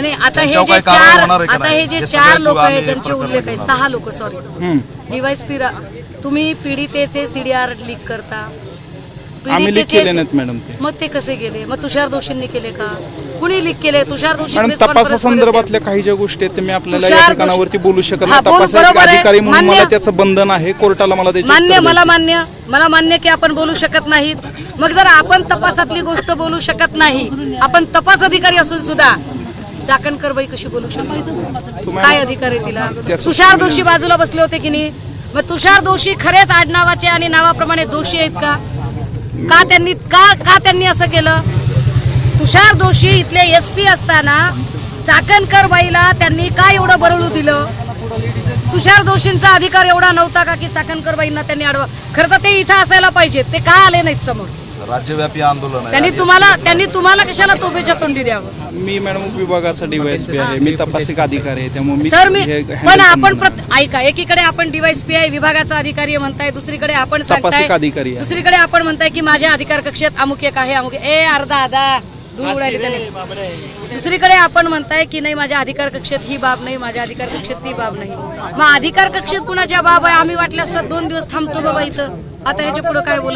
नाही आता हे त्यांच्यावर जे काय कारवाई चार होणार आहे का आता नाही? हे जे जे 4 सगळे लोक आम्ही आहेत ज्यांचे प्रकरण उल्लेख आहे, 6 लोक सॉरी डीवायएसपी तुम्ही पीडितेचे सीडीआर लीक करता, आम्ही लीक केले नाहीत मॅडम ते. मग ते कसे गेले? मग तुषार दोषींनी केले का? कुणी लीक केले? तुषार दोषी मॅडम press conference तपासासंदर्भातल्या काही ज्या गोष्टी आहेत ते मी आपल्याला तुषार या दोषी- ठिकाणावरती बोलू शकत हा, नाही. बोल, तपासाचे बरोबर आहे. अधिकारी म्हणून मान्य. मला त्याचं बंधन आहे. कोर्टाला मला त्याची मान्य, उत्तरं मला द्यायची. मला मान्य की आपण बोलू शकत नाहीत. मग जर आपण तपासातली गोष्ट बोलू शकत नाही, आपण तपास अधिकारी असून सुद्धा चाकणकर बाई कशी बोलू शकते? काय अधिकार आहे तिला? तुषार दोषी बाजूला बसले होते की नाही? मग तुषार दोषी खरेच आडनावाचे आणि नावाप्रमाणे दोषी आहेत का? का त्यांनी असं केलं? तुषार दोषी इथले एसपी असताना चाकणकर बाईला त्यांनी काय एवढं बरळू दिलं? तुषार दोषींचा अधिकार एवढा नव्हता का की चाकणकर बाईंना त्यांनी अडवा? खरं तर ते इथं असायला पाहिजेत, ते का आले नाहीत समोर? राज्यव्यापी आंदोलन आहे. त्यांनी तुम्हाला कशाला तोफेच्या तोंडी द्यावं? मी मॅडम उपविभागाचा डीवायएसपी आहे, मी तपासिक अधिकारी आहे, त्यामुळे मी सर हे handle पण आपण करणार. ऐका, एकीकडे आपण डीवायएसपी आहे, विभागाचा अधिकारी आहे म्हणताय, दुसरीकडे आपण तपासिक सांगताय, अधिकारी आहे. दुसरीकडे आपण म्हणताय की माझ्या अधिकार कक्षेत अमुक एक आहे, अमुक ए अर्धा आधा दूर उडाली त्याने. दुसरीकडे आपण म्हणताय की नाही माझ्या अधिकार कक्षेत ही बाब नाही, माझ्या अधिकार कक्षेत ती बाब नाही. मग अधिकार कक्षेत कुणाच्या बाब आहे? आम्ही वाटल्यास 2 दिवस थांबतो बाबा इथं. आता ह्याच्या पुढे काय बोलायचं?